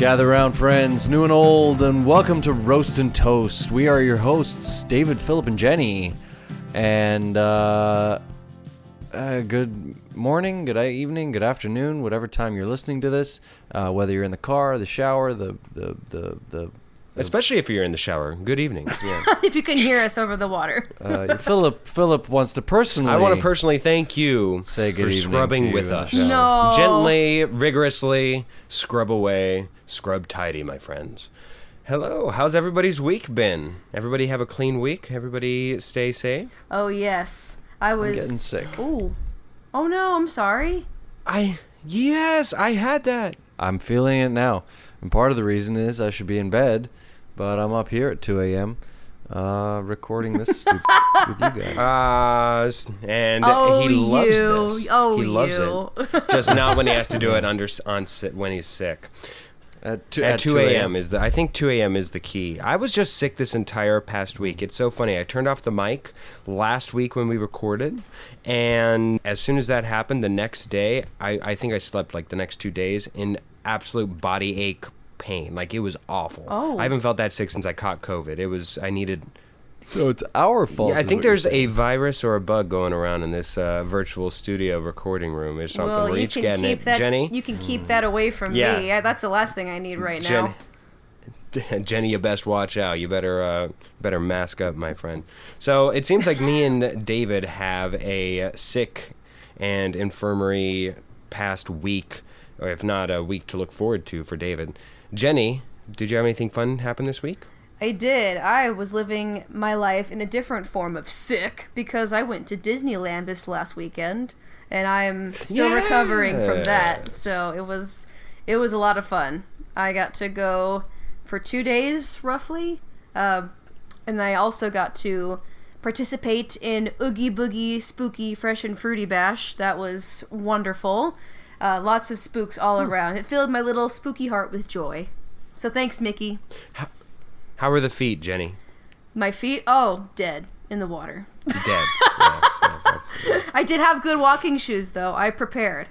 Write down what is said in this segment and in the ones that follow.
Gather round, friends, new and old, and welcome to Roast and Toast. We are your hosts, David, Philip, and Jenny. And good morning, good evening, good afternoon, whatever time you're listening to this. Whether you're in the car, the shower, the especially if you're in the shower. Good evening. Yeah. If you can hear us over the water. Philip wants to personally. I want to personally thank you say good for evening scrubbing with us. No. Gently, rigorously, scrub away, scrub tidy, my friends. Hello. How's everybody's week been? Everybody have a clean week? Everybody stay safe? Oh yes, I'm getting sick. Oh no, I'm sorry. Yes, I had that. I'm feeling it now, and part of the reason is I should be in bed. But I'm up here at 2 a.m. Recording this with you guys. And he loves this. He loves it. Just not when he has to do it when he's sick. At 2 a.m. is I think 2 a.m. is the key. I was just sick this entire past week. It's so funny. I turned off the mic last week when we recorded, and as soon as that happened, the next day, I think I slept like the next 2 days in absolute body ache pain. Like, it was awful. I haven't felt that sick since I caught COVID. So it's our fault. Yeah, I think there's a virus or a bug going around in this virtual studio recording room or something. Well, we're each getting it. Jenny? You can keep that away from me. That's the last thing I need right now. Jenny, you best watch out. You better mask up, my friend. So it seems like me and David have a sick and infirmary past week, or if not a week to look forward to for David. Jenny, did you have anything fun happen this week? I did. I was living my life in a different form of sick because I went to Disneyland this last weekend, and I'm still recovering from that. So it was a lot of fun. I got to go for 2 days, roughly, and I also got to participate in Oogie Boogie Spooky Fresh and Fruity Bash. That was wonderful. Lots of spooks all around. It filled my little spooky heart with joy. So thanks, Mickey. How are the feet, Jenny? My feet? Oh, dead in the water. Dead. Yeah. I did have good walking shoes, though. I prepared.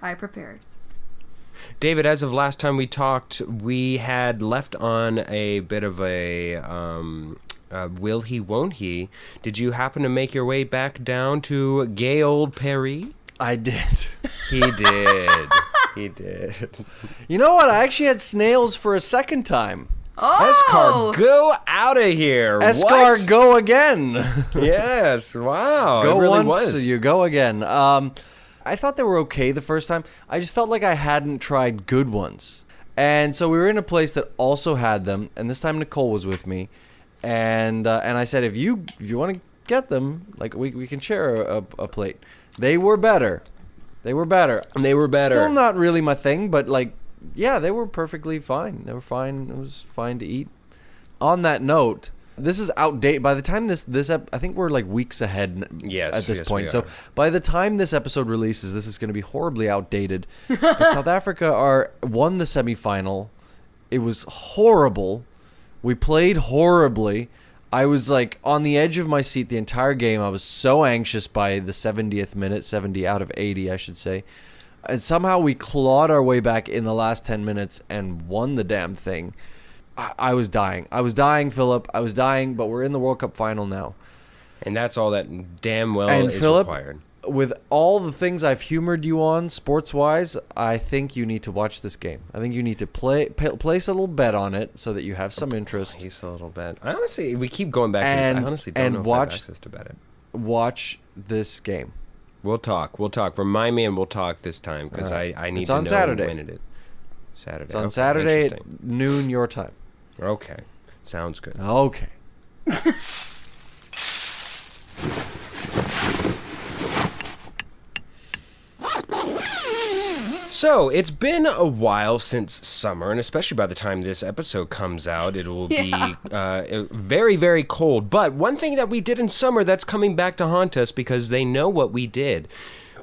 David, as of last time we talked, we had left on a bit of a will he, won't he. Did you happen to make your way back down to gay old Paris? I did. He did. He did. You know what? I actually had snails for a second time. Oh! Escar, go out of here. Escar, go again. Yes, wow. Go it really once, was. you go again. I thought they were okay the first time. I just felt like I hadn't tried good ones. And so we were in a place that also had them, and this time Nicole was with me. And I said, if you want to get them, like we can share a plate. They were better. Still not really my thing, but yeah, they were perfectly fine. They were fine. It was fine to eat. On that note, this is outdated. By the time I think we're like weeks ahead at this point. So by the time this episode releases, this is going to be horribly outdated. But South Africa won the semifinal. It was horrible. We played horribly. I was like on the edge of my seat the entire game. I was so anxious by the 70th minute, 70 out of 80, I should say. And somehow we clawed our way back in the last 10 minutes and won the damn thing. I was dying. Philip. I was dying, but we're in the World Cup final now. And that's all that damn well and is Philip, required. With all the things I've humored you on sports-wise, I think you need to watch this game. I think you need to place a little bet on it so that you have some interest. Place a little bet. I honestly, we keep going back to this. I honestly don't know if I have access to bet it. Watch this game. We'll talk. Remind me and we'll talk this time because I need to know Saturday. when it is. Saturday. It's on Saturday at noon your time. Okay. Sounds good. Okay. So, it's been a while since summer, and especially by the time this episode comes out, it will be very, very cold. But one thing that we did in summer that's coming back to haunt us because they know what we did.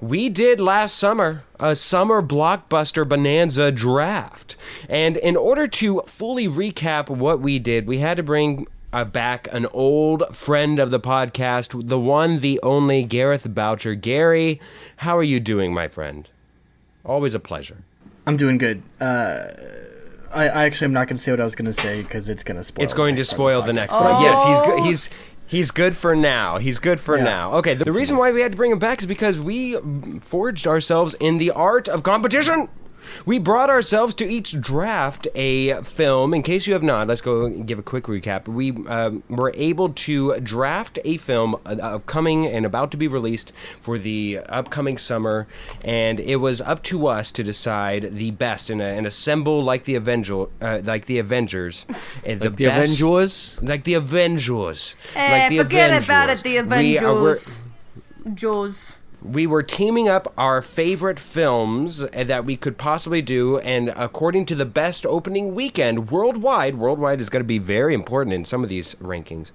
We did last summer a Summer Blockbuster Bonanza Draft. And in order to fully recap what we did, we had to bring back an old friend of the podcast, the one, the only Gareth Boucher. Gary, how are you doing, my friend? Always a pleasure. I'm doing good. I actually am not going to say what I was going to say because it's going to spoil. It's going to spoil the next Oh. part. Yes, he's good for now. He's good for now. Okay, the reason why we had to bring him back is because we forged ourselves in the art of competition. We brought ourselves to each draft a film. In case you have not, let's go give a quick recap. We were able to draft a film upcoming and about to be released for the upcoming summer, and it was up to us to decide the best and assemble like the Avengers. Like the Avengers? Like the Avengers. Forget about it, the Avengers. Jaws. We were teaming up our favorite films that we could possibly do, and according to the best opening weekend worldwide is going to be very important in some of these rankings.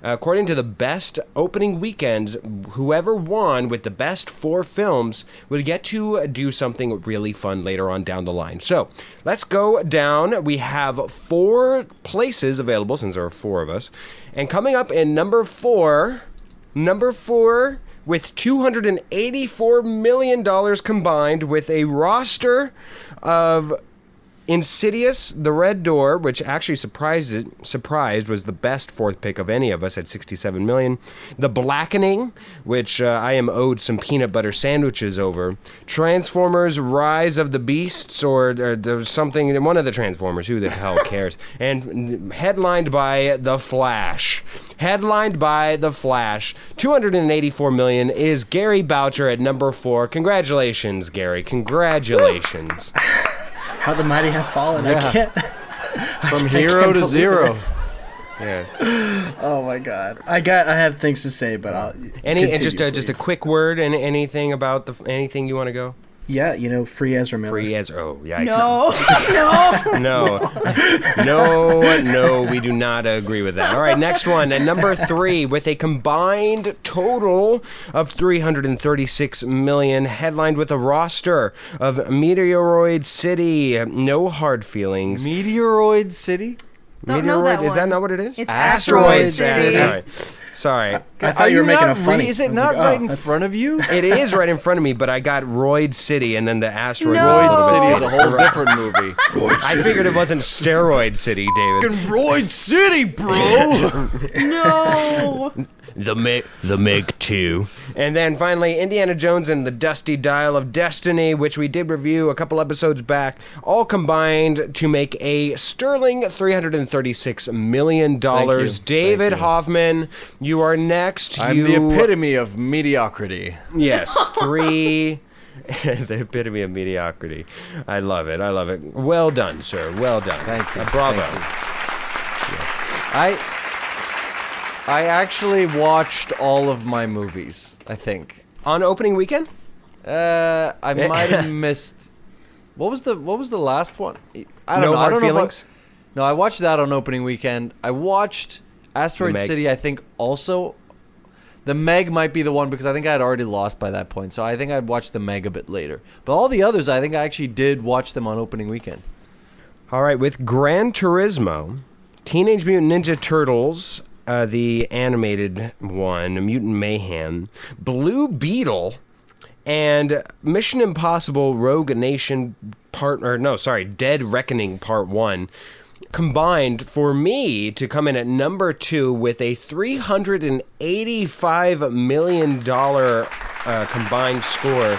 According to the best opening weekends, whoever won with the best 4 films would get to do something really fun later on down the line. So let's go down. We have 4 places available since there are 4 of us, and coming up in number 4, with $284 million combined, with a roster of Insidious, The Red Door, which actually surprised was the best 4th pick of any of us at $67 million. The Blackening, which I am owed some peanut butter sandwiches over. Transformers: Rise of the Beasts, or there's something, one of the Transformers, who the hell cares? And headlined by The Flash. $284 million is Gary Boucher at number 4. Congratulations, Gary. Congratulations. How the mighty have fallen. Yeah. I can't. From hero to zero. Yeah. Oh my God. I have things to say, but I'll. Just a quick word and anything about anything you want to go. Yeah, free Ezra Miller. Oh, yikes. No, we do not agree with that. All right, next one. At number 3, with a combined total of $336 million, headlined with a roster of Meteoroid City, No Hard Feelings. Meteoroid City? Don't know that one. Is that not what it is? It's Asteroid City. Sorry. I thought you were making a funny. Is it not right in front of you? It is right in front of me, but I got Roid City, and then the asteroid No. was Roid a City little is a whole different movie. I figured it wasn't Steroid City, David. Roid City, bro! No. The Meg 2. And then finally, Indiana Jones and the Dusty Dial of Destiny, which we did review a couple episodes back, all combined to make a sterling $336 million. David Hoffman, you are next. I'm the epitome of mediocrity. Yes, 3... the epitome of mediocrity. I love it. Well done, sir. Well done. Thank you. Bravo. Thank you. I actually watched all of my movies, I think. On opening weekend? I might have missed. What was the last one? I don't No know. Hard I don't Feelings? No, I watched that on opening weekend. I watched Asteroid City, I think also. The Meg might be the one because I think I had already lost by that point. So I think I'd watch the Meg a bit later. But all the others, I think I actually did watch them on opening weekend. All right, with Gran Turismo, Teenage Mutant Ninja Turtles, the animated one, Mutant Mayhem, Blue Beetle, and Mission Impossible Rogue Nation Dead Reckoning Part 1 combined for me to come in at number 2 with a $385 million combined score.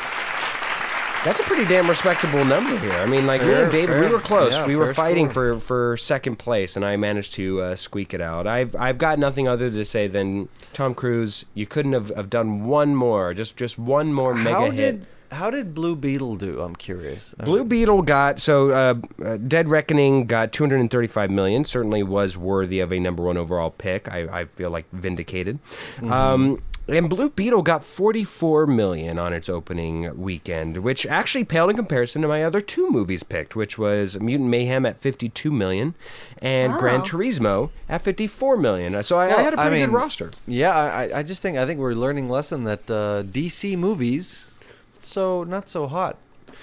That's a pretty damn respectable number here. I mean, me and David, we were close. Yeah, we were fighting score. for second place, and I managed to squeak it out. I've got nothing other to say than, Tom Cruise, you couldn't have done one more, just one more mega hit. How did Blue Beetle do? I'm curious. Blue Beetle got, Dead Reckoning got $235 million, certainly was worthy of a number 1 overall pick. I feel like vindicated. Mm-hmm. And Blue Beetle got $44 million on its opening weekend, which actually paled in comparison to my other 2 movies picked, which was Mutant Mayhem at $52 million and Gran Turismo at $54 million. So I had a pretty good roster. Yeah, I think we're learning a lesson that DC movies, not so hot.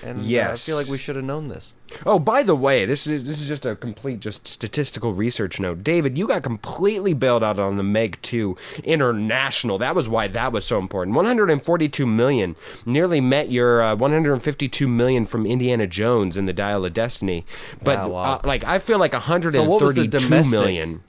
And Yes. I feel like we should have known this. Oh, by the way, this is just a complete statistical research note. David, you got completely bailed out on the Meg 2 International. That was why that was so important. 142 million, nearly met your 152 million from Indiana Jones and the Dial of Destiny. But Wow. I feel like 132 So what was the domestic? million.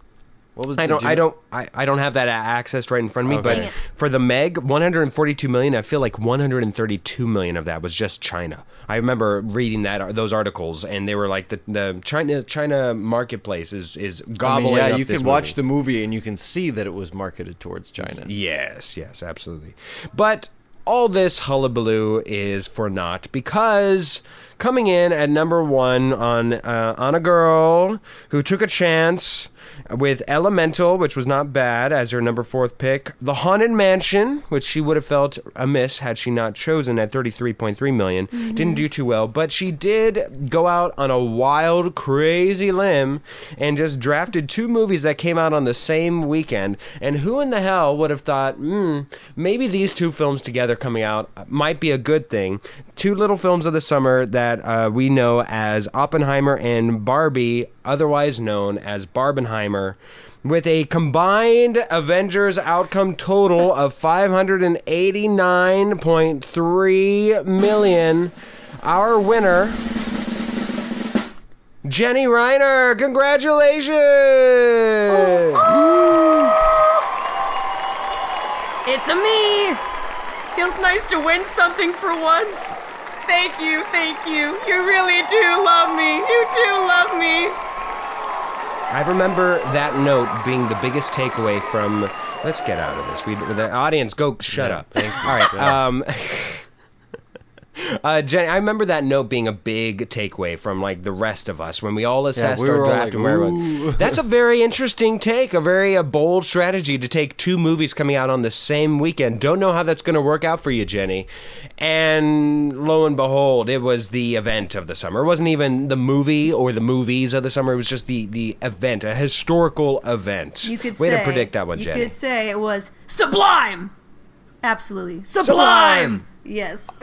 What was I don't have that accessed right in front of me, Okay. but for the Meg, 142 million, I feel like 132 million of that was just China. I remember reading those articles, and they were like the China marketplace is gobbling up you this can watch movie. the movie and you can see that it was marketed towards China. Yes, absolutely. But all this hullabaloo is for naught, because coming in at number 1 on a girl who took a chance with Elemental, which was not bad, as her number 4th pick. The Haunted Mansion, which she would have felt amiss had she not chosen at 33.3 million. Didn't do too well, but she did go out on a wild, crazy limb and just drafted 2 movies that came out on the same weekend. And who in the hell would have thought, maybe these 2 films together coming out might be a good thing. 2 little films of the summer that we know as Oppenheimer and Barbie, otherwise known as Barbenheimer, with a combined Avengers outcome total of 589.3 million. Our winner, Jenny Reiner. Congratulations! It's a me! Feels nice to win something for once. Thank you. You really do love me. You do love me. I remember that note being the biggest takeaway from. Let's get out of this. The audience, go shut up. Thank you. All right. Jenny, I remember that note being a big takeaway from like the rest of us when we all assessed we our were all draft. like, And that's a very interesting take, a very bold strategy to take 2 movies coming out on the same weekend. Don't know how that's going to work out for you, Jenny. And lo and behold, it was the event of the summer. It wasn't even the movie or the movies of the summer. It was just the event, a historical event. You could Way say, to predict that one, Jenny. You could say it was sublime. Absolutely. Sublime. Yes.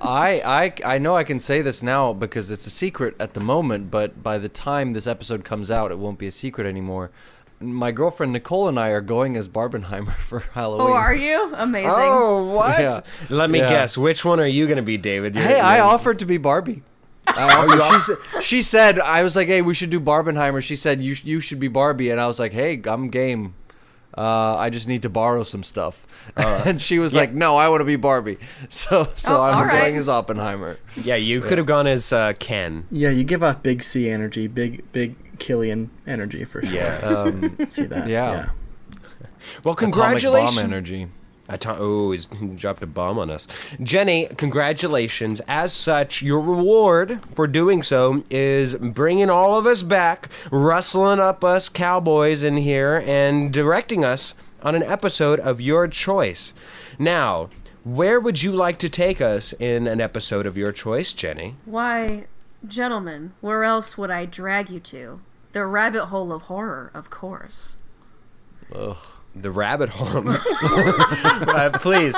I know I can say this now because it's a secret at the moment, but by the time this episode comes out, it won't be a secret anymore. My girlfriend Nicole and I are going as Barbenheimer for Halloween. Oh, are you? Amazing. Oh, what? Yeah. Let me guess. Which one are you going to be, David? I offered to be Barbie. She said, I was like, hey, we should do Barbenheimer. She said, you should be Barbie. And I was like, hey, I'm game. I just need to borrow some stuff. And she was like, no, I want to be Barbie. So I'm going as Oppenheimer. Yeah, you could have gone as Ken. Yeah, you give off big C energy, big Killian energy for sure. Yeah. See that? Yeah. Well, Atomic congratulations. bomb energy. He dropped a bomb on us. Jenny, congratulations. As such, your reward for doing so is bringing all of us back, rustling up us cowboys in here, and directing us on an episode of your choice. Now, where would you like to take us in an episode of your choice, Jenny? Why, gentlemen, where else would I drag you to? The rabbit hole of horror, of course. Ugh. The rabbit hole. Please,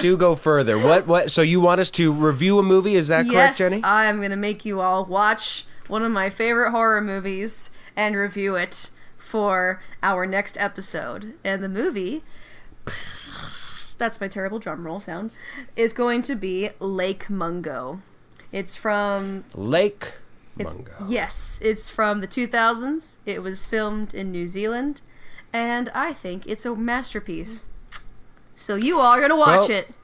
do go further. What? So you want us to review a movie? Is that correct, Jenny? Yes, I'm going to make you all watch one of my favorite horror movies and review it for our next episode. And the movie, that's my terrible drum roll sound, is going to be Lake Mungo. It's from... Lake Mungo. Yes, it's from the 2000s. It was filmed in New Zealand. And I think it's a masterpiece. So you all are going to watch it.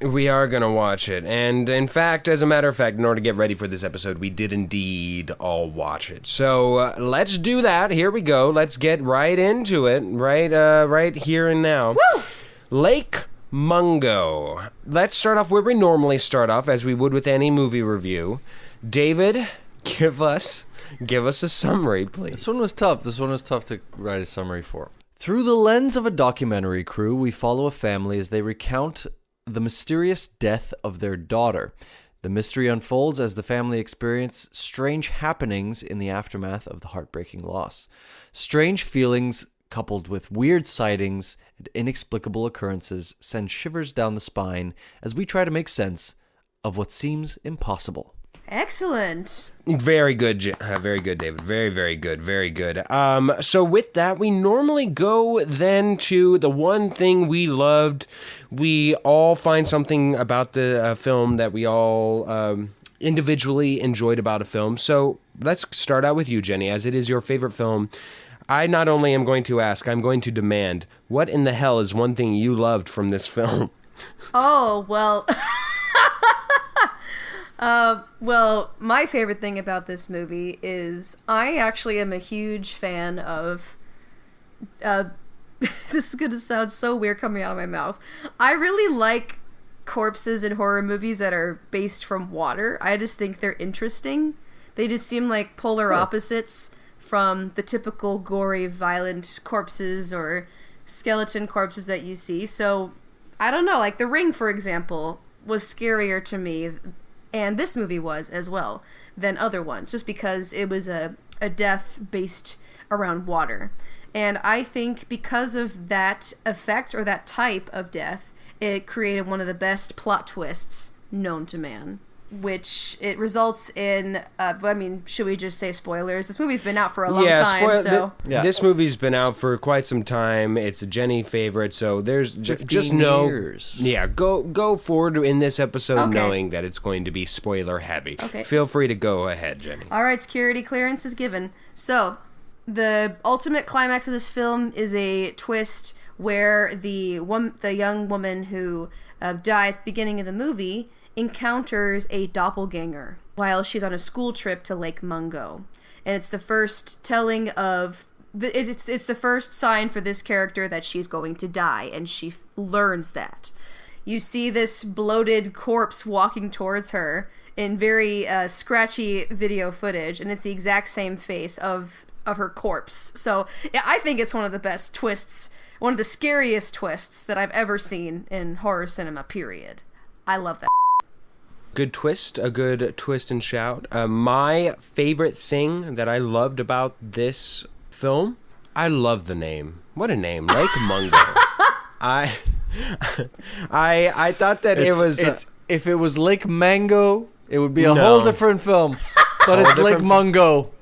We are going to watch it. And in fact, as a matter of fact, in order to get ready for this episode, we did indeed all watch it. So let's do that. Here we go. Let's get right into it. Right here and now. Woo! Lake Mungo. Let's start off where we normally start off, as we would with any movie review. David, give us a summary, please. This one was tough. To write a summary for. Through the lens of a documentary crew, we follow a family as they recount the mysterious death of their daughter. The mystery unfolds as the family experience strange happenings in the aftermath of the heartbreaking loss. Strange feelings coupled with weird sightings and inexplicable occurrences send shivers down the spine as we try to make sense of what seems impossible. Excellent. Very good, very good, David. Very, very good, very good. So with that, we normally go then to the one thing we loved. We all find something about the film that we all individually enjoyed about a film. So let's start out with you, Jenny, as it is your favorite film. I not only am going to ask, I'm going to demand, what in the hell is one thing you loved from this film? Oh, well... well, my favorite thing about this movie is I actually am a huge fan of, this is going to sound so weird coming out of my mouth. I really like corpses in horror movies that are based from water. I just think they're interesting. They just seem like polar opposites from the typical gory, violent corpses or skeleton corpses that you see. So, I don't know, like The Ring, for example, was scarier to me, and this movie was as well, than other ones, just because it was a death based around water. And I think because of that effect or that type of death, it created one of the best plot twists known to man. Which it results in, I mean, should we just say spoilers? This movie's been out for a long time, so... This movie's been out for quite some time. It's a Jenny favorite, so there's just years. Yeah, go forward in this episode knowing that it's going to be spoiler heavy. Okay. Feel free to go ahead, Jenny. All right, security clearance is given. So, the ultimate climax of this film is a twist where the young woman who dies at the beginning of the movie encounters a doppelganger while she's on a school trip to Lake Mungo. And it's the first telling of... It's the first sign for this character that she's going to die, and she learns that. You see this bloated corpse walking towards her in very scratchy video footage, and it's the exact same face of her corpse. So yeah, I think it's one of the best twists, one of the scariest twists that I've ever seen in horror cinema, period. I love that. Good twist, a good twist and shout. My favorite thing that I loved about this film, I love the name. What a name, Lake Mungo. I thought that it was. If it was Lake Mango, it would be a whole different film. But it's Lake Mungo.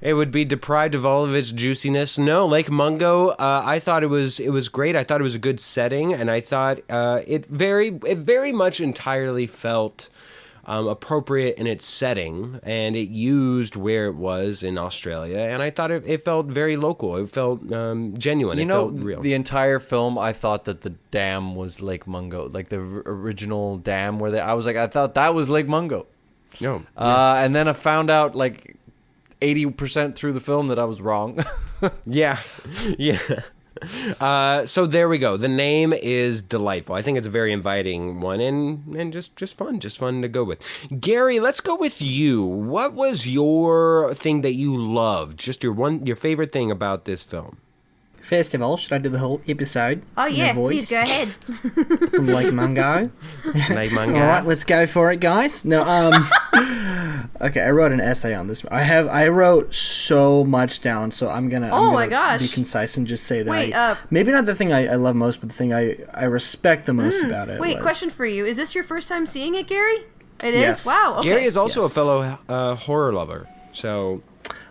It would be deprived of all of its juiciness. No, Lake Mungo. I thought it was great. I thought it was a good setting, and I thought it very much entirely felt appropriate in its setting, and it used where it was in Australia, and I thought it felt very local. It felt genuine. It felt real. The entire film, I thought that the dam was Lake Mungo, like the original dam where I thought that was Lake Mungo. No. And then I found out like 80% through the film that I was wrong. Yeah. So there we go. The name is delightful. I think it's a very inviting one and just fun to go with. Gary, let's go with you. What was your thing that you loved? Just your favorite thing about this film? First of all, should I do the whole episode? Oh yeah, please go ahead. From Lake Mungo. Lake Mungo. All right, let's go for it, guys. No, okay, I wrote an essay on this. I wrote so much down, so I'm gonna be concise and just say that maybe not the thing I love most, but the thing I respect the most about it. Wait, question for you: is this your first time seeing it, Gary? It Yes. is. Wow. Okay. Gary is also a fellow horror lover, so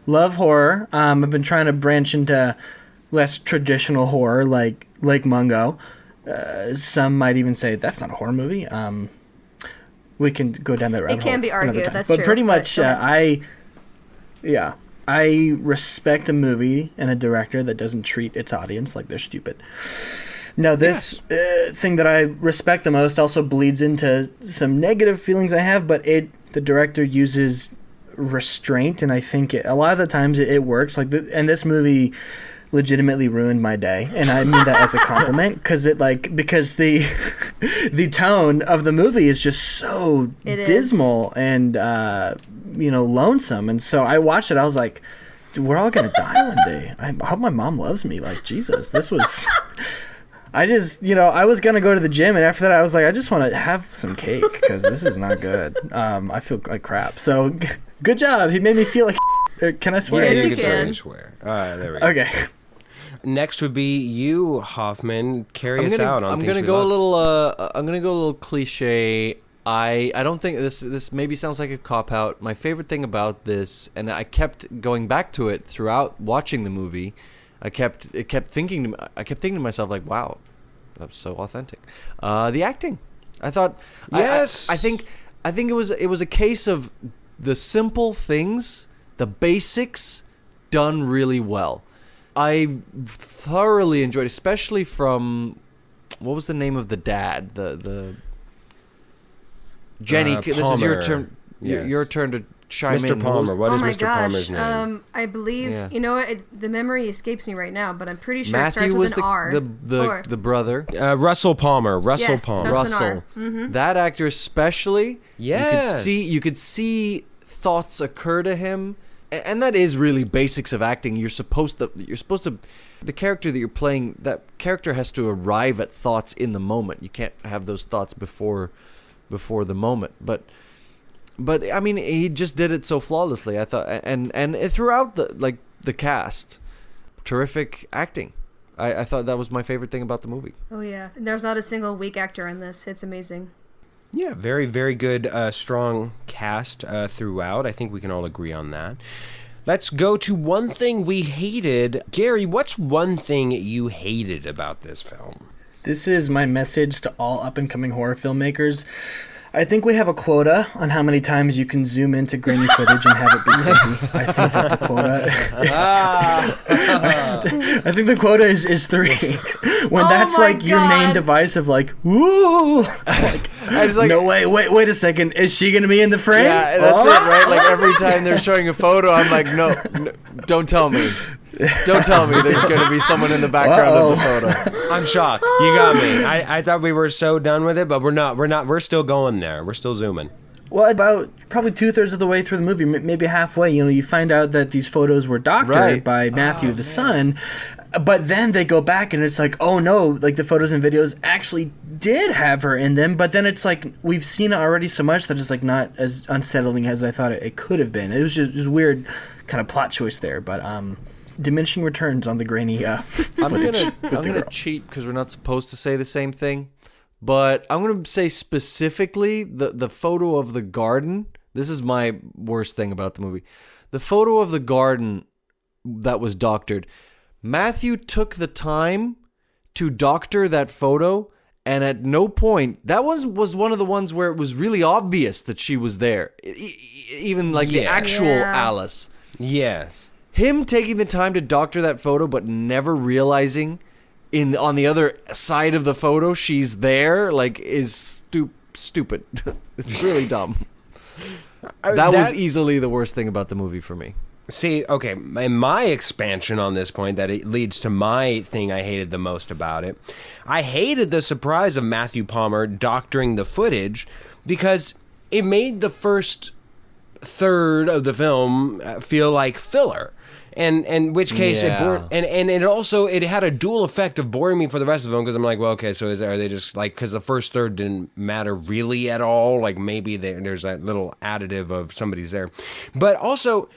love horror. I've been trying to branch into less traditional horror, like Lake Mungo. Some might even say that's not a horror movie. We can go down that road. It can be argued. That's but true. Pretty much, I respect a movie and a director that doesn't treat its audience like they're stupid. Now, this thing that I respect the most also bleeds into some negative feelings I have, but the director uses restraint, and I think a lot of the times it works. And this movie legitimately ruined my day, and I mean that as a compliment, because the tone of the movie is just so dismal and lonesome, and so I watched it. I was like, dude, we're all gonna die one day. I hope my mom loves me. Like, Jesus, this was. I just, I was gonna go to the gym, and after that, I was like, I just want to have some cake because this is not good. I feel like crap. So, good job. He made me feel like. Can I swear? Yes, you can. Swear. There we go. Okay. Next would be you, Hoffman. Carry us out on I'm things gonna we go love. I'm gonna go a little cliche I don't think this maybe sounds like a cop-out. My favorite thing about this, and I kept going back to it throughout watching the movie, I kept thinking to myself, like, wow, that was so authentic. The acting. I thought, yes. I think it was a case of the simple things, the basics, done really well. I thoroughly enjoyed, especially from, what was the name of the dad? The Jenny. This is your turn. Yes. Your turn to chime in. Mr. Palmer. What is Mr. Palmer's name? I believe you know what. The memory escapes me right now, but I'm pretty sure Matthew it starts with was an R. the brother. Russell Palmer. Russell Palmer. Russell. That actor especially. Yes. You could see thoughts occur to him, and that is really basics of acting. You're supposed to. The character that you're playing, that character has to arrive at thoughts in the moment. You can't have those thoughts before the moment. But I mean, he just did it so flawlessly. I thought, and throughout the cast, terrific acting. I thought that was my favorite thing about the movie. Oh yeah, there's not a single weak actor in this. It's amazing. Yeah, very, very good, strong cast throughout. I think we can all agree on that. Let's go to one thing we hated. Gary, what's one thing you hated about this film? This is my message to all up-and-coming horror filmmakers. I think we have a quota on how many times you can zoom into grainy footage and have it be creepy. I think that the quota... I think the quota is 3. When that's like your main device of like, woo! Like, no, wait a second. Is she going to be in the frame? Yeah, that's it, right? Like every time they're showing a photo, I'm like, no, don't tell me. Don't tell me there's going to be someone in the background of the photo. I'm shocked. You got me. I thought we were so done with it, but we're not. We're still going there. We're still zooming. Well, about probably 2/3 of the way through the movie, maybe halfway, you find out that these photos were doctored by Matthew, the son. But then they go back and it's like, oh no, like the photos and videos actually did have her in them. But then it's like, we've seen it already so much that it's like not as unsettling as I thought it could have been. It was just weird kind of plot choice there. But diminishing returns on the grainy footage. I'm gonna cheat because we're not supposed to say the same thing, but I'm gonna say specifically the photo of the garden. This is my worst thing about the movie. The photo of the garden that was doctored. Matthew took the time to doctor that photo, and at no point, that was one of the ones where it was really obvious that she was there, even like the actual Alice. Yes. Him taking the time to doctor that photo, but never realizing on the other side of the photo she's there, like, is stupid. It's really dumb. That was easily the worst thing about the movie for me. See, okay, in my expansion on this point, that it leads to my thing I hated the most about it. I hated the surprise of Matthew Palmer doctoring the footage because it made the first third of the film feel like filler. And in which case it bored, and it also had a dual effect of boring me for the rest of the film because I'm like, well, okay, so are they just like, because the first third didn't matter really at all, like maybe there's that little additive of somebody's there, but also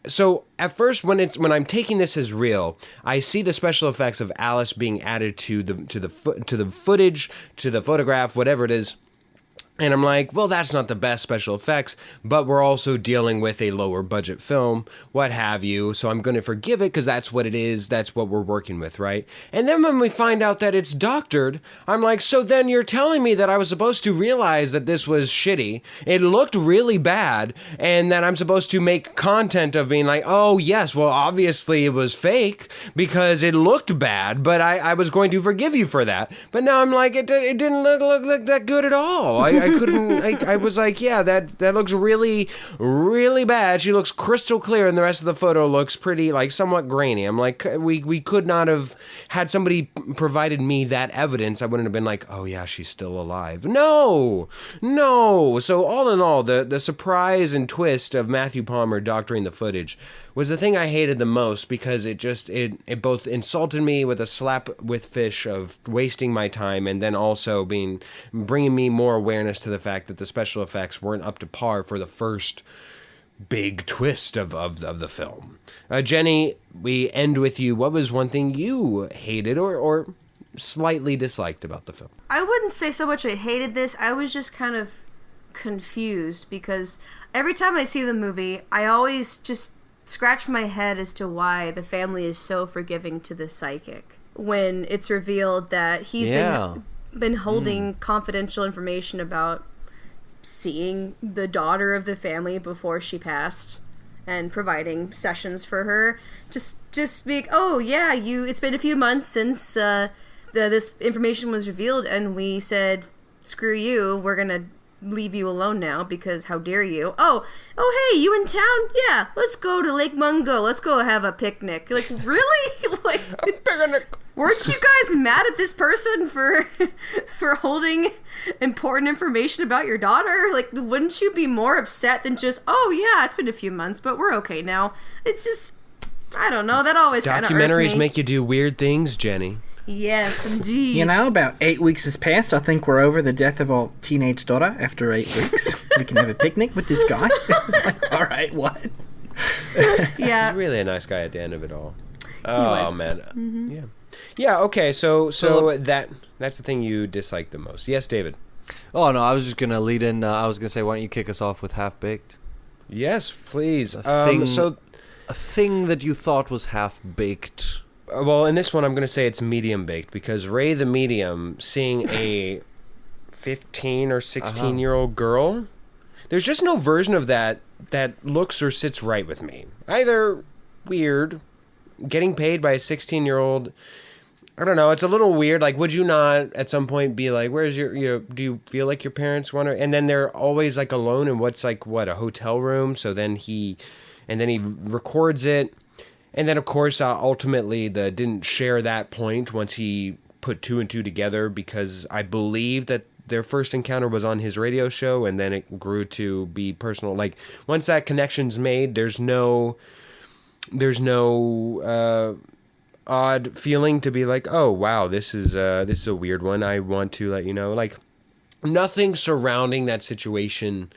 so at first when I'm taking this as real, I see the special effects of Alice being added to the footage, to the photograph, whatever it is. And I'm like, well, that's not the best special effects, but we're also dealing with a lower budget film, what have you. So I'm going to forgive it because that's what it is. That's what we're working with, right? And then when we find out that it's doctored, I'm like, so then you're telling me that I was supposed to realize that this was shitty. It looked really bad. And that I'm supposed to make content of being like, oh, yes, well, obviously it was fake because it looked bad, but I was going to forgive you for that. But now I'm like, it didn't look that good at all. I was like, yeah, that looks really, really bad. She looks crystal clear, and the rest of the photo looks pretty, like, somewhat grainy. I'm like, we could not have had somebody provided me that evidence. I wouldn't have been like, oh yeah, she's still alive. No. So all in all, the surprise and twist of Matthew Palmer doctoring the footage was the thing I hated the most because it both insulted me with a slap with fish of wasting my time, and then also bringing me more awareness to the fact that the special effects weren't up to par for the first big twist of the film. Jenny, we end with you. What was one thing you hated or slightly disliked about the film? I wouldn't say so much I hated this. I was just kind of confused because every time I see the movie, I always just scratch my head as to why the family is so forgiving to the psychic when it's revealed that he's been holding confidential information about seeing the daughter of the family before she passed and providing sessions for her. Just be like, oh yeah, it's been a few months since this information was revealed, and we said, screw you, we're gonna leave you alone now because how dare you. Oh hey, you in town? Yeah, let's go to Lake Mungo, let's go have a picnic. Like, really? Like, a picnic. Weren't you guys mad at this person for holding important information about your daughter? Like, wouldn't you be more upset than just, oh yeah, it's been a few months, but we're okay now? It's just, I don't know, that always kind of irks me. Documentaries make you do weird things, Jenny. Yes, indeed. You know, about 8 weeks has passed. I think we're over the death of our teenage daughter after 8 weeks. We can have a picnic with this guy. It's like, all right, what? Yeah. He's really a nice guy at the end of it all. Oh, man. Mm-hmm. Yeah. Yeah, okay, so that's the thing you dislike the most. Yes, David? Oh, no, I was just going to lead in. I was going to say, why don't you kick us off with Half-Baked? Yes, please. A thing that you thought was half-baked. Well, in this one, I'm going to say it's medium-baked, because Ray the Medium, seeing a 15 or 16-year-old girl, there's just no version of that looks or sits right with me. Either weird, getting paid by a 16-year-old... I don't know. It's a little weird. Like, would you not at some point be like, where's do you feel like your parents want to, and then they're always like alone in a hotel room. So then he records it. And then of course, ultimately didn't share that point once he put two and two together, because I believe that their first encounter was on his radio show, and then it grew to be personal. Like, once that connection's made, there's no odd feeling to be like, oh wow, this is a weird one. I want to let you know, like, nothing surrounding that situation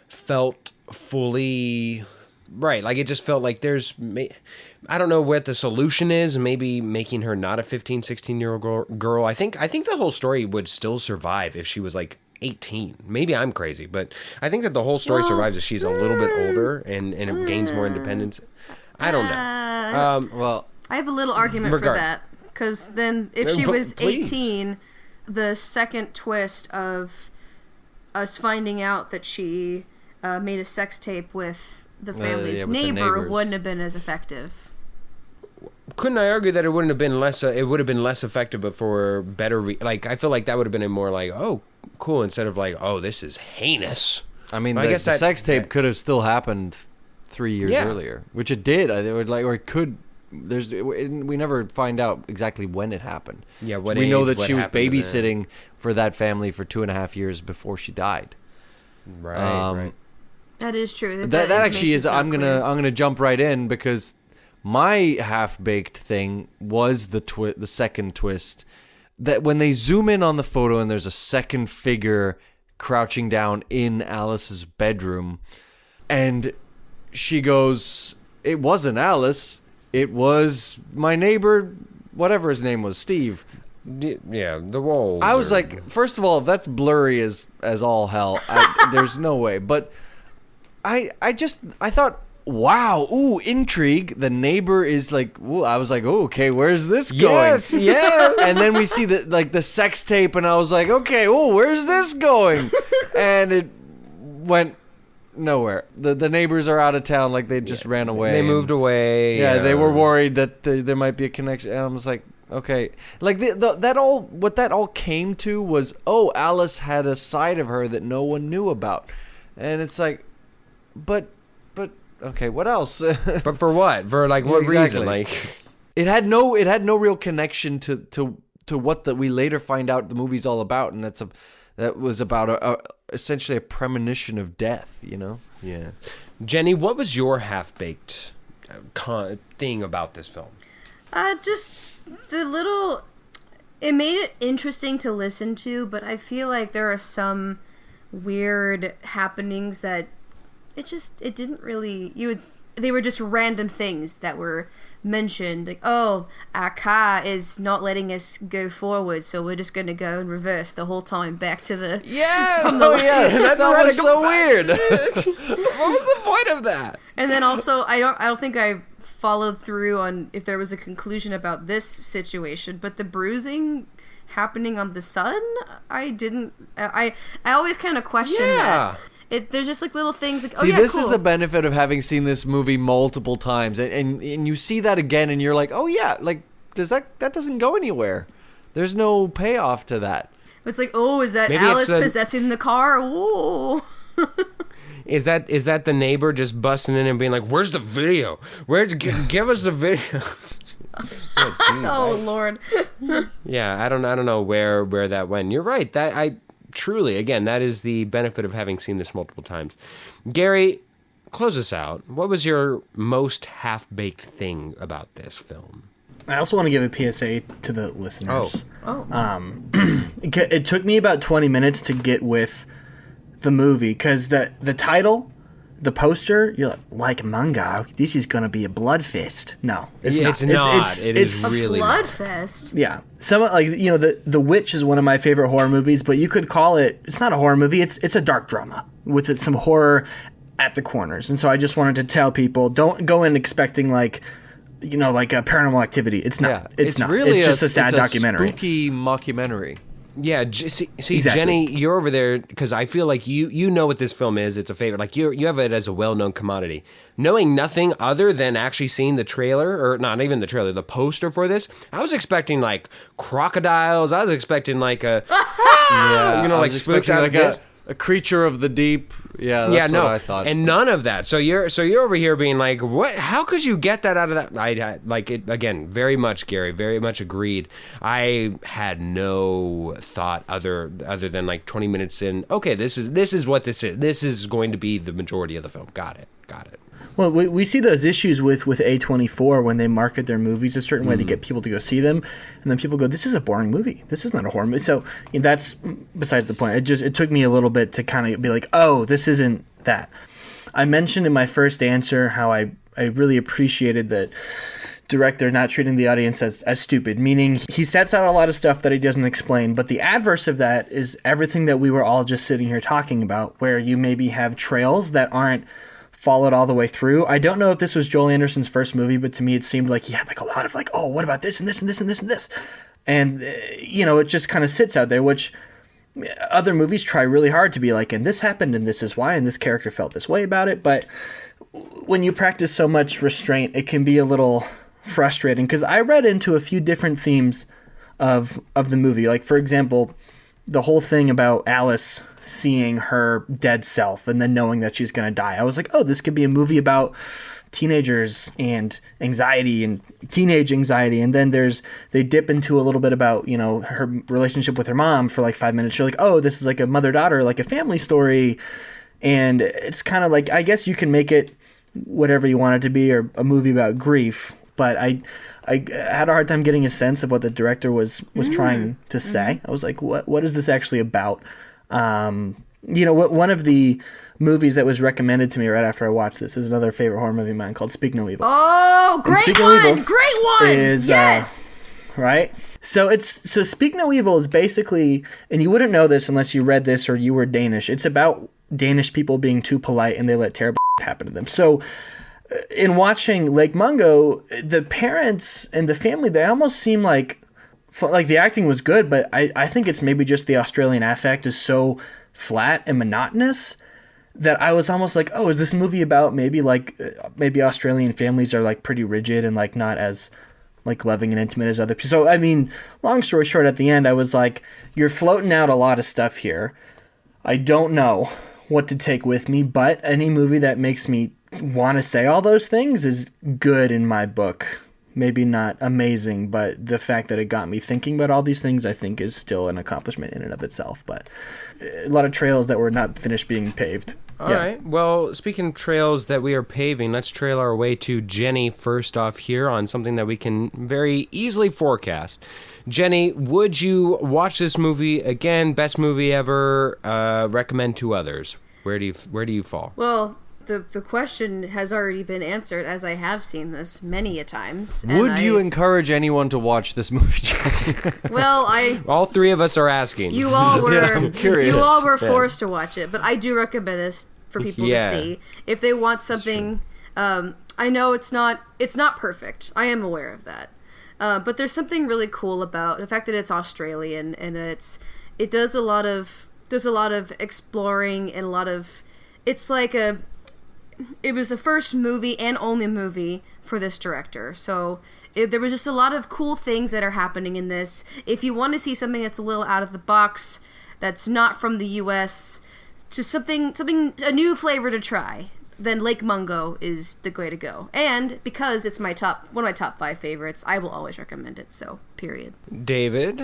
felt fully right. Like, it just felt like I don't know what the solution is. Maybe making her not a 15, 16-year-old girl. I think the whole story would still survive if she was like 18. Maybe I'm crazy, but I think that the whole story survives if she's a little bit older and it gains more independence. I don't know. I have a little argument for that, because then if she was 18, the second twist of us finding out that she made a sex tape with the family's neighbor wouldn't have been as effective. Couldn't I argue that it wouldn't have been less? It would have been less effective, but for better. I feel like that would have been a more like, oh, cool, instead of like, oh, this is heinous. I mean, the sex tape could have still happened 3 years earlier, which it did. It could. We never find out exactly when it happened. Yeah, we know that she was babysitting for that family for 2.5 years before she died. Right. That is true. That actually is. I'm gonna jump right in, because my half-baked thing was the second twist, that when they zoom in on the photo and there's a second figure crouching down in Alice's bedroom, and she goes, "It wasn't Alice. It was my neighbor, whatever his name was, Steve." Yeah, the walls. I was like, first of all, that's blurry as all hell. There's no way. But I thought, wow, ooh, intrigue. The neighbor is like, ooh, I was like, oh, okay, where's this going? Yes. And then we see the sex tape, and I was like, okay, oh, where's this going? And it went nowhere. The neighbors are out of town, like they just ran away. They moved away. Yeah, they were worried that there might be a connection. And I was like, okay, like what that all came to was, oh, Alice had a side of her that no one knew about, and it's like, but okay, what else? But for what? For like what reason? Like, it had no real connection to what we later find out the movie's all about, and that was about essentially a premonition of death, you know? Yeah. Jenny, what was your half-baked thing about this film? Just it made it interesting to listen to, but I feel like there are some weird happenings that it didn't really, they were just random things that were mentioned, like, oh, our car is not letting us go forward, so we're just going to go in reverse the whole time back to the that was so weird. What was the point of that? And then also I don't think I followed through on if there was a conclusion about this situation, but the bruising happening on the son, I always kind of question that. There's just like little things like, see, this is the benefit of having seen this movie multiple times, and you see that again, and you're like, oh yeah, like that doesn't go anywhere. There's no payoff to that. It's like, oh, is that maybe Alice possessing the car? Oh. Is that the neighbor just busting in and being like, "Where's the video? Give us the video?" Oh Lord. Yeah, I don't know where that went. You're right. Truly, again, that is the benefit of having seen this multiple times. Gary, close us out. What was your most half-baked thing about this film? I also want to give a PSA to the listeners. Oh. It took me about 20 minutes to get with the movie because the title, the poster, you're like manga, this is going to be a blood fest. No, it's not. It's not. It's really a blood fest. Yeah. Some The Witch is one of my favorite horror movies, but you could call it's not a horror movie, it's a dark drama with some horror at the corners. And so I just wanted to tell people, don't go in expecting like a Paranormal Activity. It's not. Yeah, it's not. Really it's just a sad documentary. Spooky mockumentary. Yeah, see, exactly. Jenny, you're over there because I feel like you know what this film is. It's a favorite. Like you have it as a well-known commodity. Knowing nothing other than actually seeing the trailer, or not even the trailer, the poster for this, I was expecting like crocodiles. I was expecting like a like spooked out like a creature of the deep. Yeah, that's what I thought. And none of that. So you're over here being like, what? How could you get that out of that? I like it again. Very much, Gary. Very much agreed. I had no thought other than like 20 minutes in. Okay, this is what this is. This is going to be the majority of the film. Got it. Well, we see those issues with A24 when they market their movies a certain way to get people to go see them, and then people go, "This is a boring movie. This is not a horror movie." So that's besides the point. It took me a little bit to kind of be like, "Oh, this isn't that." I mentioned in my first answer how I really appreciated that director not treating the audience as stupid, meaning he sets out a lot of stuff that he doesn't explain, but the adverse of that is everything that we were all just sitting here talking about, where you maybe have trails that aren't followed all the way through. I don't know if this was Joel Anderson's first movie, but to me it seemed like he had like a lot of like, oh, what about this and this and this and this and this? And, it just kind of sits out there, which other movies try really hard to be like, and this happened and this is why, and this character felt this way about it. But when you practice so much restraint, it can be a little frustrating, because I read into a few different themes of the movie. Like, for example, the whole thing about Alice seeing her dead self and then knowing that she's going to die. I was like, oh, this could be a movie about teenagers and anxiety and teenage anxiety. And then they dip into a little bit about, her relationship with her mom for like 5 minutes. You're like, oh, this is like a mother-daughter, like a family story. And it's kind of like, I guess you can make it whatever you want it to be, or a movie about grief. But I had a hard time getting a sense of what the director was trying to say. I was like, what is this actually about? One of the movies that was recommended to me right after I watched this is another favorite horror movie of mine called Speak No Evil. Oh, great one! Yes! Right? So Speak No Evil is basically, and you wouldn't know this unless you read this or you were Danish, it's about Danish people being too polite and they let terrible happen to them. So in watching Lake Mungo, the parents and the family, they almost seem like the acting was good, but I think it's maybe just the Australian affect is so flat and monotonous that I was almost like, oh, is this movie about maybe Australian families are like pretty rigid and like not as like loving and intimate as other people. So, I mean, long story short, at the end, I was like, you're floating out a lot of stuff here. I don't know what to take with me, but any movie that makes me want to say all those things is good in my book. Maybe not amazing, but the fact that it got me thinking about all these things, I think, is still an accomplishment in and of itself. But a lot of trails that were not finished being paved. All right. Well, speaking of trails that we are paving, let's trail our way to Jenny first off here on something that we can very easily forecast. Jenny, would you watch this movie again? Best movie ever? Recommend to others? Where do you fall? Well, the question has already been answered, as I have seen this many a times. Would you encourage anyone to watch this movie? Well, all three of us are asking. You all were. I'm curious. You all were forced to watch it, but I do recommend this for people to see if they want something. I know it's not perfect. I am aware of that, but there's something really cool about the fact that it's Australian and there's a lot of exploring and a lot of. It's like it was the first movie and only movie for this director, so there was just a lot of cool things that are happening in this. If you want to see something that's a little out of the box, that's not from the U.S., just something a new flavor to try, then Lake Mungo is the way to go. And because it's one of my top 5 favorites, I will always recommend it. So, period. David,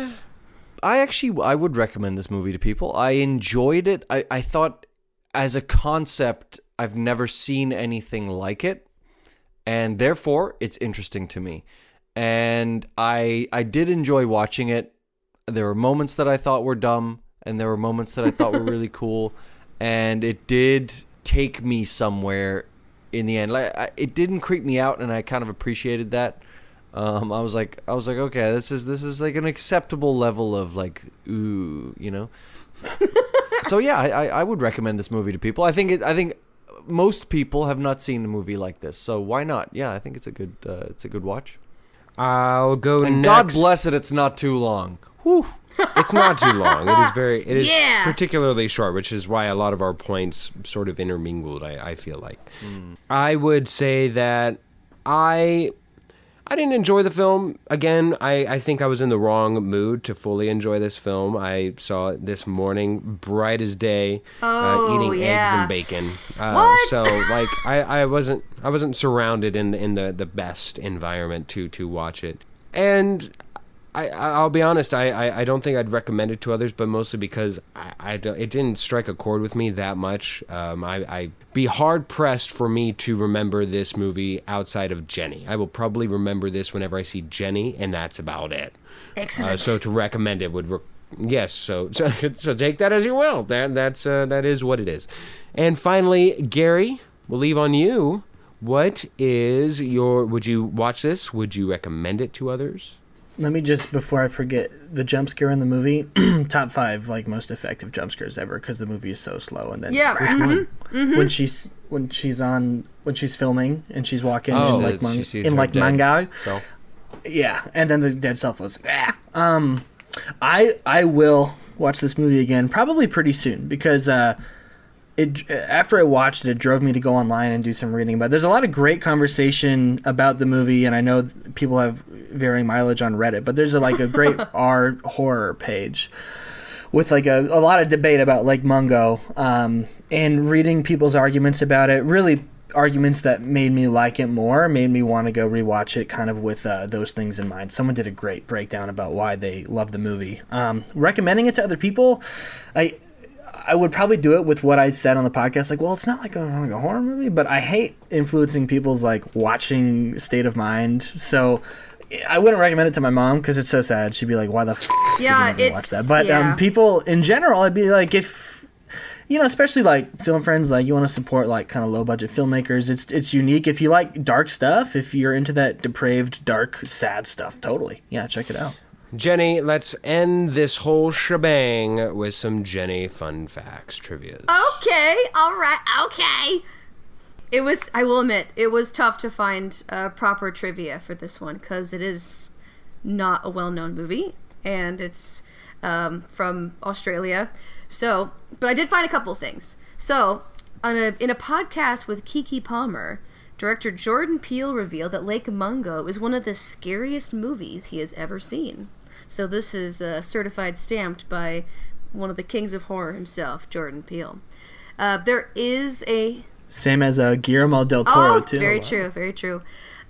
I would recommend this movie to people. I enjoyed it. I thought, as a concept, I've never seen anything like it, and therefore it's interesting to me. And I did enjoy watching it. There were moments that I thought were dumb, and there were moments that I thought were really cool, and it did take me somewhere in the end. Like, it didn't creep me out, and I kind of appreciated that. I was like, okay, this is like an acceptable level of like, ooh, you know. So yeah, I would recommend this movie to people. I think most people have not seen a movie like this, so why not? Yeah, I think it's a good watch. I'll go and next. God bless it, it's not too long. Whew. It's not too long. It is particularly short, which is why a lot of our points sort of intermingled, I feel like. I would say that I didn't enjoy the film. Again, I think I was in the wrong mood to fully enjoy this film. I saw it this morning, bright as day, eating eggs and bacon. What? So like I wasn't surrounded in the best environment to watch it. And I'll be honest, I don't think I'd recommend it to others, but mostly because it didn't strike a chord with me that much. I'd be hard-pressed for me to remember this movie outside of Jenny. I will probably remember this whenever I see Jenny, and that's about it. Excellent. So to recommend it would... yes, so take that as you will. That is what it is. And finally, Gary, we'll leave on you. What is your... Would you watch this? Would you recommend it to others? Let me just, before I forget, the jump scare in the movie, top 5 like most effective jump scares ever, because the movie is so slow. And then when she's filming and she's walking in like Mangao. So. Yeah, and then the dead self was I will watch this movie again probably pretty soon, because after I watched it drove me to go online and do some reading. But there's a lot of great conversation about the movie, and I know people have varying mileage on Reddit, but there's a great R horror page with like a lot of debate about Lake Mungo, and reading people's arguments about it, really arguments that made me like it more, made me want to go rewatch it kind of with those things in mind. Someone did a great breakdown about why they love the movie. Recommending it to other people, I would probably do it with what I said on the podcast. Like, well, it's not like a horror movie, but I hate influencing people's like watching state of mind. So I wouldn't recommend it to my mom because it's so sad. She'd be like, why the f*** did you watch that? But people in general, I'd be like, if, you know, especially like film friends, like you want to support like kind of low budget filmmakers. It's unique. If you like dark stuff, if you're into that depraved, dark, sad stuff, totally. Yeah, check it out. Jenny, let's end this whole shebang with some Jenny fun facts, trivia. Okay, all right, okay. I will admit, it was tough to find proper trivia for this one because it is not a well-known movie, and it's from Australia. So, but I did find a couple of things. So, in a podcast with Kiki Palmer, director Jordan Peele revealed that Lake Mungo is one of the scariest movies he has ever seen. So this is certified stamped by one of the kings of horror himself, Jordan Peele. There is a... Same as Guillermo del Toro, too. Very true, very true.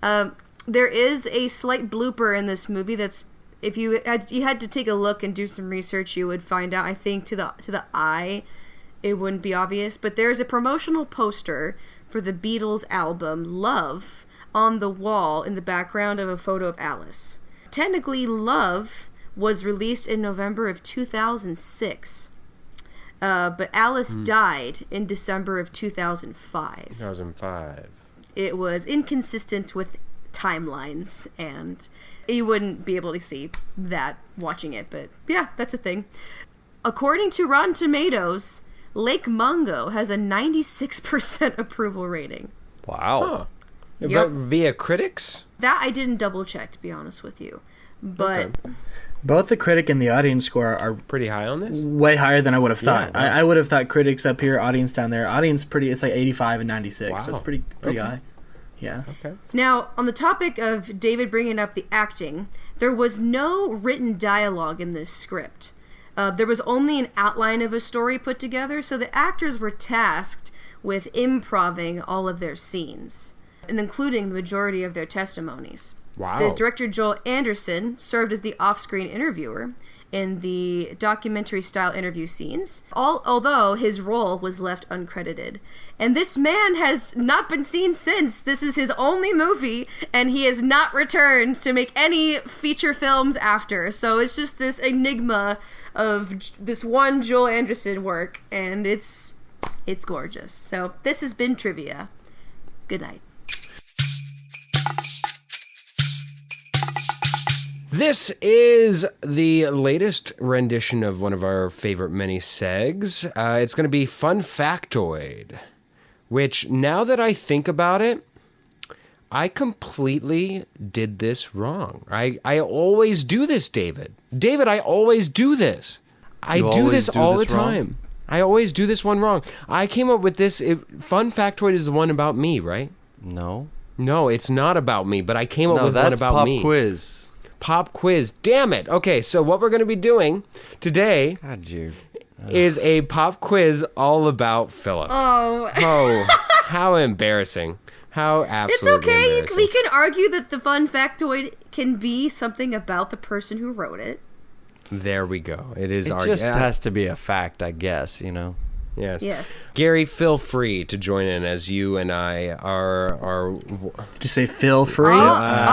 There is a slight blooper in this movie that's... If you had to take a look and do some research, you would find out, I think, to the eye, it wouldn't be obvious. But there's a promotional poster for the Beatles album, Love, on the wall in the background of a photo of Alice. Technically, Love was released in November of 2006. But Alice died in December of 2005. 2005. It was inconsistent with timelines, and you wouldn't be able to see that watching it, but yeah, that's a thing. According to Rotten Tomatoes, Lake Mungo has a 96% approval rating. Wow. Huh. But via critics? That I didn't double check, to be honest with you. But both the critic and the audience score are pretty high on this? Way higher than I would have thought. Yeah. I would have thought critics up here, audience down there. Audience it's like 85 and 96, wow. so it's pretty high. Yeah. Okay. Now, on the topic of David bringing up the acting, there was no written dialogue in this script. There was only an outline of a story put together, so the actors were tasked with improving all of their scenes, and including the majority of their testimonies. Wow. The director Joel Anderson served as the off-screen interviewer in the documentary-style interview scenes, although his role was left uncredited. And this man has not been seen since. This is his only movie, and he has not returned to make any feature films after. So it's just this enigma of this one Joel Anderson work, and it's gorgeous. So this has been Trivia. Good night. This is the latest rendition of one of our favorite mini-segs. It's going to be Fun Factoid, which, now that I think about it, I completely did this wrong. I always do this, David. David, I always do this. I do this all the time. I always do this one wrong. I came up with this. Fun Factoid is the one about me, right? No. No, it's not about me, but I came up with one about pop me. Quiz. Pop quiz. Damn it. Okay, so what we're going to be doing today is a pop quiz all about Philip. Oh, how embarrassing. How absolutely It's okay. embarrassing. We can argue that the fun factoid can be something about the person who wrote it. There we go. It is It just has to be a fact, I guess, you know. Yes. Gary, feel free to join in as you and I are Did you say feel free? This guy.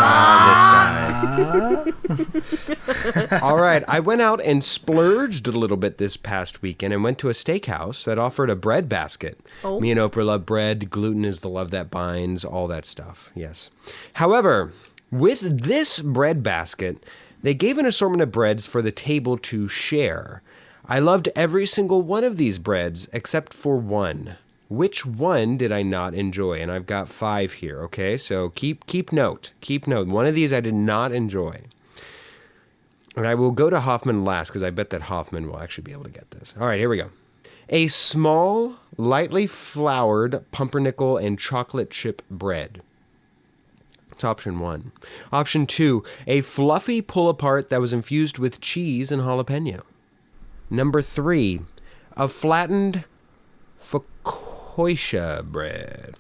All right. I went out and splurged a little bit this past weekend and went to a steakhouse that offered a bread basket. Oh. Me and Oprah love bread. Gluten is the love that binds. All that stuff. Yes. However, with this bread basket, they gave an assortment of breads for the table to share. I loved every single one of these breads except for one. Which one did I not enjoy? And I've got 5 here, okay? So keep note. Keep note. One of these I did not enjoy. And I will go to Hoffman last because I bet that Hoffman will actually be able to get this. All right, here we go. A small, lightly floured pumpernickel and chocolate chip bread. It's option 1. Option 2, a fluffy pull-apart that was infused with cheese and jalapeno. Number 3, a flattened focaccia bread.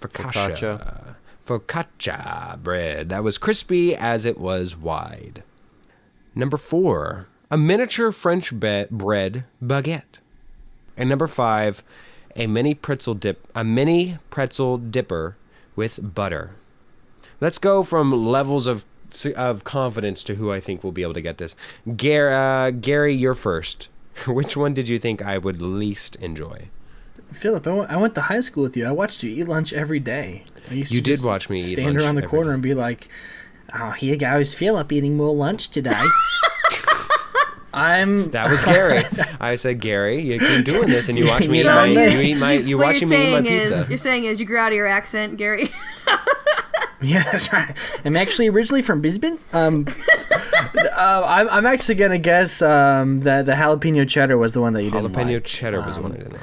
Focaccia bread that was crispy as it was wide. Number 4, a miniature French bread baguette. And number 5, a mini pretzel dipper with butter. Let's go from levels of confidence to who I think will be able to get this. Gary, you're first. Which one did you think I would least enjoy? Philip, I went to high school with you. I watched you eat lunch every day. You did watch me eat lunch. Stand around the corner and be like, "Oh, here goes Philip eating more lunch today." That was Gary. I said, Gary, you keep doing this, and you watch me you watching me eat my pizza. You're saying is you grew out of your accent, Gary. Yeah, that's right. I'm actually originally from Brisbane. I'm actually gonna guess that the jalapeno cheddar was the one that you didn't like. Jalapeno cheddar was the one I didn't like.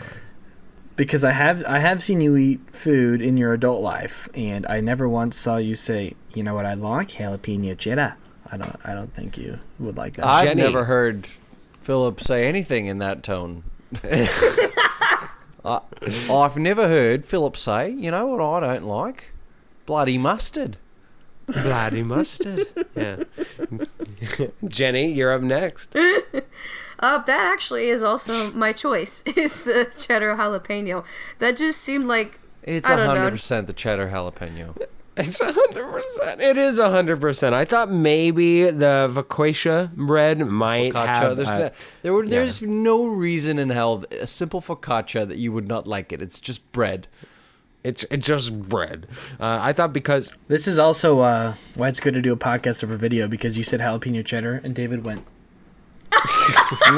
Because I have seen you eat food in your adult life, and I never once saw you say, "You know what I like? Jalapeno cheddar." I don't think you would like that. I've never heard Philip say anything in that tone. I've never heard Philip say, "You know what I don't like? Bloody mustard." Bloody mustard. Yeah. Jenny, you're up next. That actually is also my choice. Is the cheddar jalapeno. That just seemed like it's 100% the cheddar jalapeno. It's 100%. It is 100%. I thought maybe the focaccia bread might have... There's no reason in hell, a simple focaccia, that you would not like it. It's just bread. It's just bread. I thought because... This is also why it's good to do a podcast over video, because you said jalapeno cheddar, and David went... For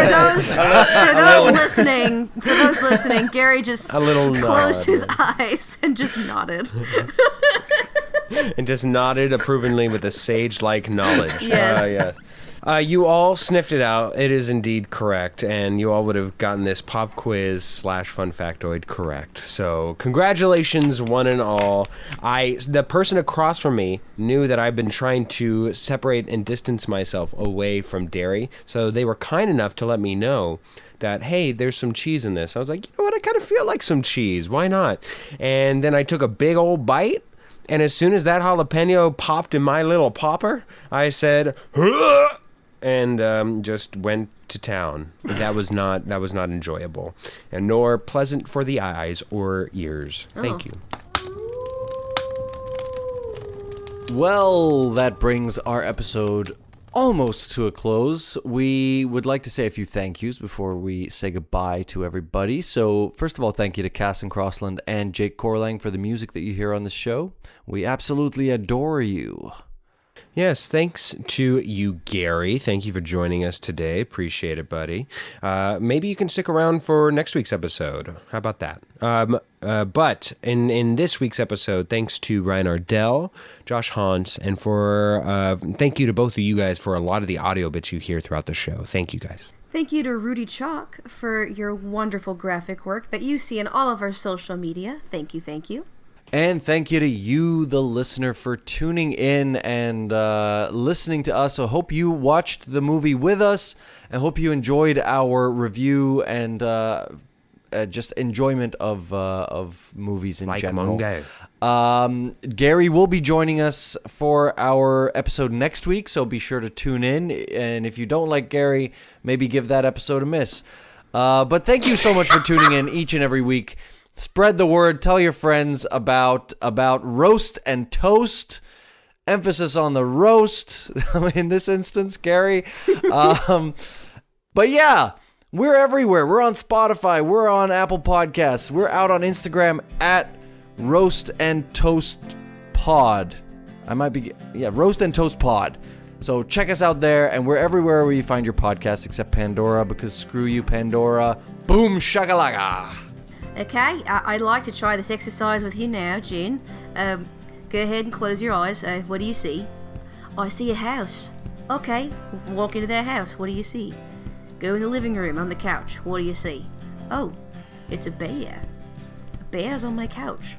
those listening, Gary just closed his eyes and just nodded. And just nodded approvingly with a sage-like knowledge. Yes. You all sniffed it out. It is indeed correct, and you all would have gotten this pop quiz / fun factoid correct. So congratulations, one and all. The person across from me knew that I've been trying to separate and distance myself away from dairy, so they were kind enough to let me know that, hey, there's some cheese in this. I was like, you know what, I kind of feel like some cheese. Why not? And then I took a big old bite, and as soon as that jalapeno popped in my little popper, I said, "Huh!" and just went to town. That was not enjoyable, and nor pleasant for the eyes or ears. Thank you. Well, that brings our episode almost to a close. We would like to say a few thank yous before we say goodbye to everybody. So, first of all, thank you to Cass and Crossland and Jake Corlang for the music that you hear on the show. We absolutely adore you. Yes, thanks to you, Gary. Thank you for joining us today. Appreciate it, buddy. Maybe you can stick around for next week's episode. How about that? But in this week's episode, thanks to Ryan Ardell, Josh Hans, and thank you to both of you guys for a lot of the audio bits you hear throughout the show. Thank you, guys. Thank you to Rudy Chalk for your wonderful graphic work that you see in all of our social media. Thank you. And thank you to you, the listener, for tuning in and listening to us. So I hope you watched the movie with us. I hope you enjoyed our review and just enjoyment of movies in general. Gary will be joining us for our episode next week, so be sure to tune in. And if you don't like Gary, maybe give that episode a miss. But thank you so much for tuning in each and every week. Spread the word. Tell your friends about roast and toast. Emphasis on the roast in this instance, Gary. But yeah, we're everywhere. We're on Spotify. We're on Apple Podcasts. We're out on Instagram at Roast and Toast Pod. Roast and Toast Pod. So check us out there, and we're everywhere where you find your podcast except Pandora, because screw you, Pandora. Boom shakalaka. Okay, I'd like to try this exercise with you now, Jen. Go ahead and close your eyes. What do you see? I see a house. Okay, walk into that house. What do you see? Go in the living room on the couch. What do you see? Oh, it's a bear. A bear's on my couch.